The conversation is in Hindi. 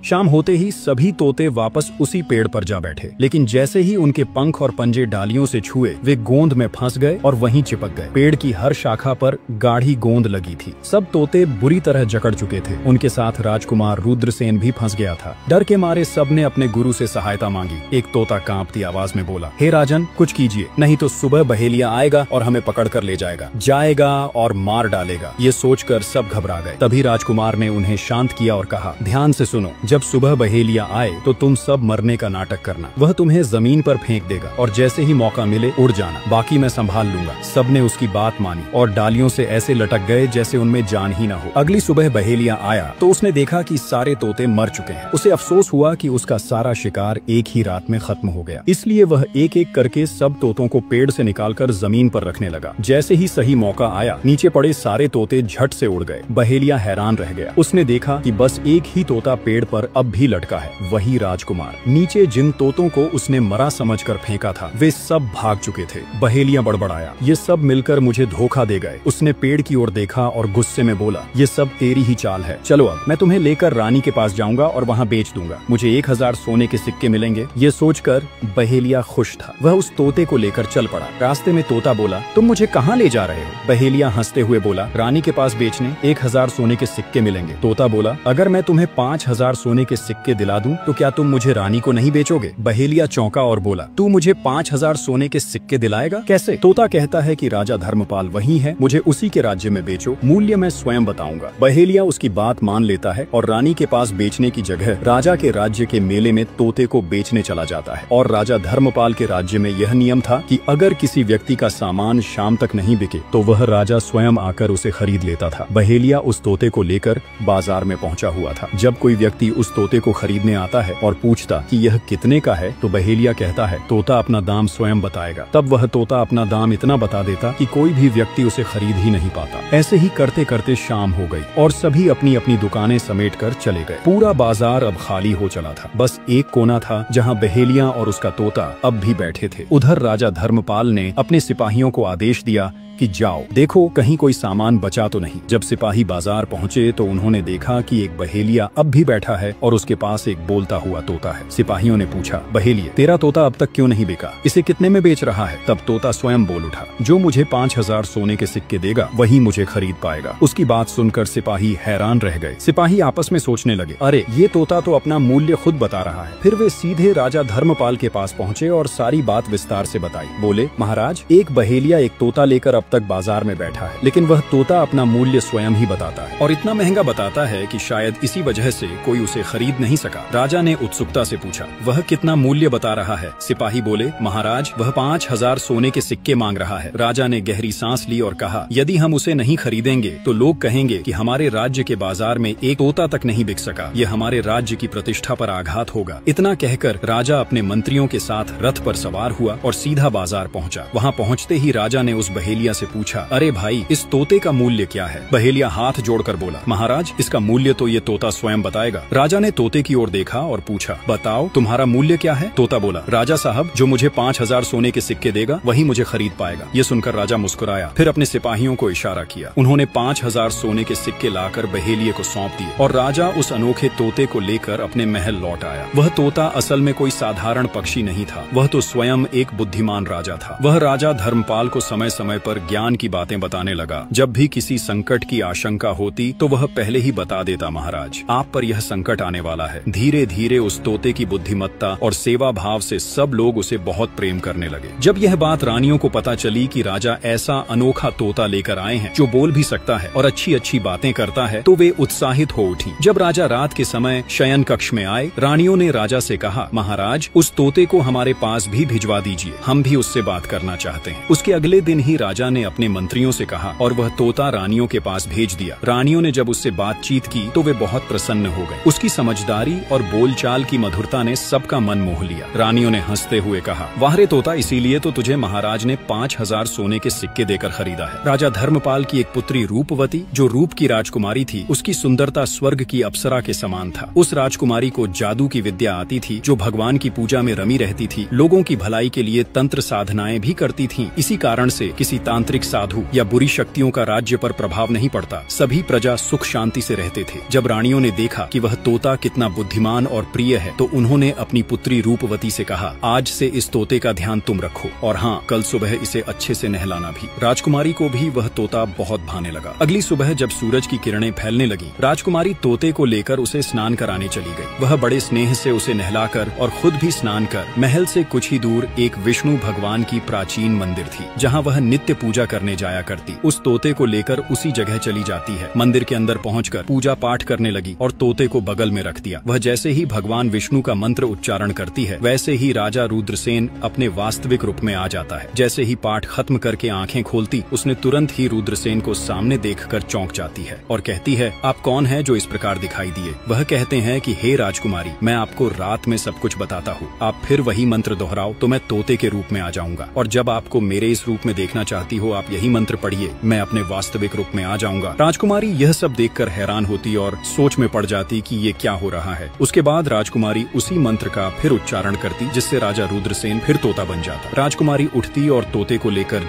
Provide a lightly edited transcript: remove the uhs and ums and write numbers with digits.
शाम होते ही सभी तोते वापस उसी पेड़ पर जा बैठे, लेकिन जैसे ही उनके पंख और पंजे डालियों से छुए वे गोंद में फंस गए और वहीं चिपक गए। पेड़ की हर शाखा पर गाढ़ी गोंद लगी थी। सब तोते बुरी तरह जकड़ चुके थे। उनके साथ राजकुमार रुद्रसेन भी फंस गया था। डर के मारे सबने अपने गुरु से सहायता मांगी। एक तोता कांपती आवाज में बोला, हे राजन, कुछ कीजिए, नहीं तो सुबह बहेलिया आएगा और हमें पकड़ कर ले जाएगा और मार डालेगा। ये सोचकर सब घबरा गए। तभी राजकुमार ने उन्हें शांत किया और कहा, ध्यान से सुनो, जब सुबह बहेलिया आए तो तुम सब मरने का नाटक करना। वह तुम्हें जमीन पर फेंक देगा और जैसे ही मौका मिले उड़ जाना, बाकी मैं संभाल लूंगा। सबने उसकी बात मानी और डालियों से ऐसे लटक गए जैसे उनमें जान ही न हो। अगली सुबह बहेलिया आया तो उसने देखा कि सारे तोते मर चुके हैं। उसे अफसोस हुआ कि उसका सारा शिकार एक ही रात में खत्म हो गया। इसलिए वह एक एक करके सब तोतों को पेड़ से निकालकर जमीन पर रखने लगा। जैसे ही सही मौका आया, नीचे पड़े सारे तोते झट से उड़ गए। बहेलिया हैरान रह गया। उसने देखा कि बस एक ही तोता पेड़ पर अब भी लटका है, वही राजकुमार। नीचे जिन तोतों को उसने मरा समझकर फेंका था वे सब भाग चुके थे। बहेलिया बड़बड़ाया, ये सब मिलकर मुझे धोखा दे गए। उसने पेड़ की ओर देखा और गुस्से में बोला, ये सब तेरी ही चाल है। चलो अब मैं तुम्हें लेकर रानी के पास जाऊंगा और वहाँ बेच दूंगा। मुझे 1000 सोने के सिक्के मिलेंगे। ये सोचकर बहेलिया खुश था। वह उस तोते को लेकर चल पड़ा। रास्ते में तोता बोला, तुम मुझे कहाँ ले जा रहे हो? बहेलिया हंसते हुए बोला, रानी के पास बेचने 1000 सोने के सिक्के मिलेंगे। तोता बोला, अगर मैं तुम्हें 5000 सोने के सिक्के दिला दूं तो क्या तुम मुझे रानी को नहीं बेचोगे? बहेलिया चौंका और बोला, तू मुझे 5000 सोने के सिक्के दिलाएगा? कैसे? तोता कहता है कि राजा धर्मपाल वही है, मुझे उसी के राज्य में बेचो, मूल्य मैं स्वयं बताऊंगा। बहेलिया उसकी बात मान लेता है और रानी के पास बेचने की जगह राजा के राज्य के मेले में तोते को बेचने चला जाता है। और राजा धर्मपाल के राज्य में यह नियम था कि अगर किसी व्यक्ति का सामान शाम तक नहीं बिके तो वह राजा स्वयं आकर उसे खरीद लेता था। बहेलिया उस तोते को लेकर बाजार में पहुंचा हुआ था। जब कोई व्यक्ति उस तोते को खरीदने आता है और पूछता कि यह कितने का है तो बहेलिया कहता है, तोता अपना दाम स्वयं बताएगा। तब वह तोता अपना दाम इतना बता देता कि कोई भी व्यक्ति उसे खरीद ही नहीं पाता। ऐसे ही करते करते शाम हो गई और सभी अपनी अपनी दुकानें समेट कर चले गए। पूरा बाजार अब खाली हो चला था। बस एक कोना था जहाँ बहेलिया और उसका तोता अब भी बैठे थे। उधर राजा धर्मपाल ने अपने सिपाहियों को आदेश दिया कि जाओ देखो कहीं कोई सामान बचा तो नहीं। जब सिपाही बाजार पहुंचे तो उन्होंने देखा कि एक बहेलिया अब भी बैठा है और उसके पास एक बोलता हुआ तोता है। सिपाहियों ने पूछा, बहेलिया, तेरा तोता अब तक क्यों नहीं बिका? इसे कितने में बेच रहा है? तब तोता स्वयं बोल उठा, जो मुझे 5000 सोने के सिक्के देगा वही मुझे खरीद पाएगा। उसकी बात सुनकर सिपाही हैरान रह गए। सिपाही आपस में सोचने लगे, अरे ये तोता तो अपना मूल्य खुद बता रहा है। फिर वे सीधे राजा धर्मपाल के पास पहुँचे और सारी बात विस्तार से बताई। बोले, महाराज, एक बहेलिया एक तोता लेकर तक बाजार में बैठा है, लेकिन वह तोता अपना मूल्य स्वयं ही बताता है और इतना महंगा बताता है कि शायद इसी वजह से कोई उसे खरीद नहीं सका। राजा ने उत्सुकता से पूछा, वह कितना मूल्य बता रहा है? सिपाही बोले, महाराज, वह 5000 सोने के सिक्के मांग रहा है। राजा ने गहरी सांस ली और कहा, यदि हम उसे नहीं खरीदेंगे तो लोग कहेंगे कि हमारे राज्य के बाजार में एक तोता तक नहीं बिक सका। यह हमारे राज्य की प्रतिष्ठा पर आघात होगा। इतना कहकर राजा अपने मंत्रियों के साथ रथ पर सवार हुआ और सीधा बाजार पहुँचा। वहाँ पहुँचते ही राजा ने उस बहेलिया से पूछा, अरे भाई, इस तोते का मूल्य क्या है? बहेलिया हाथ जोड़कर बोला, महाराज, इसका मूल्य तो ये तोता स्वयं बताएगा। राजा ने तोते की ओर देखा और पूछा, बताओ तुम्हारा मूल्य क्या है? तोता बोला, राजा साहब, जो मुझे 5000 सोने के सिक्के देगा वही मुझे खरीद पाएगा। ये सुनकर राजा मुस्कुराया, फिर अपने सिपाहियों को इशारा किया। उन्होंने 5000 सोने के सिक्के लाकर बहेलिये को सौंप दिए और राजा उस अनोखे तोते को लेकर अपने महल लौट आया। वह तोता असल में कोई साधारण पक्षी नहीं था, वह तो स्वयं एक बुद्धिमान राजा था। वह राजा धर्मपाल को समय समय पर ज्ञान की बातें बताने लगा। जब भी किसी संकट की आशंका होती तो वह पहले ही बता देता, महाराज, आप पर यह संकट आने वाला है। धीरे धीरे उस तोते की बुद्धिमत्ता और सेवा भाव से सब लोग उसे बहुत प्रेम करने लगे। जब यह बात रानियों को पता चली कि राजा ऐसा अनोखा तोता लेकर आए हैं जो बोल भी सकता है और अच्छी अच्छी बातें करता है, तो वे उत्साहित हो उठी। जब राजा रात के समय शयन कक्ष में आए, रानियों ने राजा से कहा, महाराज, उस तोते को हमारे पास भी भिजवा दीजिए, हम भी उससे बात करना चाहते हैं। उसके अगले दिन ही राजा ने अपने मंत्रियों से कहा और वह तोता रानियों के पास भेज दिया। रानियों ने जब उससे बातचीत की तो वे बहुत प्रसन्न हो गए। उसकी समझदारी और बोलचाल की मधुरता ने सबका मन मोह लिया। रानियों ने हंसते हुए कहा, वाह रे तोता, इसीलिए तो तुझे महाराज ने 5000 सोने के सिक्के देकर खरीदा है। राजा धर्मपाल की एक पुत्री रूपवती, जो रूप की राजकुमारी थी, उसकी सुंदरता स्वर्ग की अप्सरा के समान था। उस राजकुमारी को जादू की विद्या आती थी, जो भगवान की पूजा में रमी रहती थी, लोगों की भलाई के लिए तंत्र साधनाएं भी करती थी। इसी कारण से किसी तांत्रिक तांत्रिक साधु या बुरी शक्तियों का राज्य पर प्रभाव नहीं पड़ता। सभी प्रजा सुख शांति से रहते थे। जब रानियों ने देखा कि वह तोता कितना बुद्धिमान और प्रिय है तो उन्होंने अपनी पुत्री रूपवती से कहा, आज से इस तोते का ध्यान तुम रखो और हाँ, कल सुबह इसे अच्छे से नहलाना भी। राजकुमारी को भी वह तोता बहुत भाने लगा। अगली सुबह जब सूरज की किरणें फैलने लगी, राजकुमारी तोते को लेकर उसे स्नान कराने चली गई। वह बड़े स्नेह से उसे नहलाकर और खुद भी स्नान कर महल से कुछ ही दूर एक विष्णु भगवान की प्राचीन मंदिर थी, जहाँ वह नित्य पूजा करने जाया करती। उस तोते को लेकर उसी जगह चली जाती है। मंदिर के अंदर पहुंचकर पूजा पाठ करने लगी और तोते को बगल में रख दिया। वह जैसे ही भगवान विष्णु का मंत्र उच्चारण करती है, वैसे ही राजा रुद्रसेन अपने वास्तविक रूप में आ जाता है। जैसे ही पाठ खत्म करके आंखें खोलती, उसने तुरंत ही रुद्रसेन को सामने देखकर चौंक जाती है और कहती है, आप कौन है जो इस प्रकार दिखाई दिए? वह कहते हैं कि हे राजकुमारी, मैं आपको रात में सब कुछ बताता हूँ। आप फिर वही मंत्र दोहराओ तो मैं तोते के रूप में आ जाऊंगा, और जब आपको मेरे इस रूप में देखना चाहती हो, आप यही मंत्र पढ़िए, मैं अपने वास्तविक रूप में आ जाऊंगा। राजकुमारी यह सब देखकर हैरान होती और सोच में पड़ जाती कि ये क्या हो रहा है। उसके बाद राजकुमारी उसी मंत्र का फिर उच्चारण करती, जिससे राजा रुद्रसेन फिर तोता बन जाता। राजकुमारी उठती और तोते को लेकर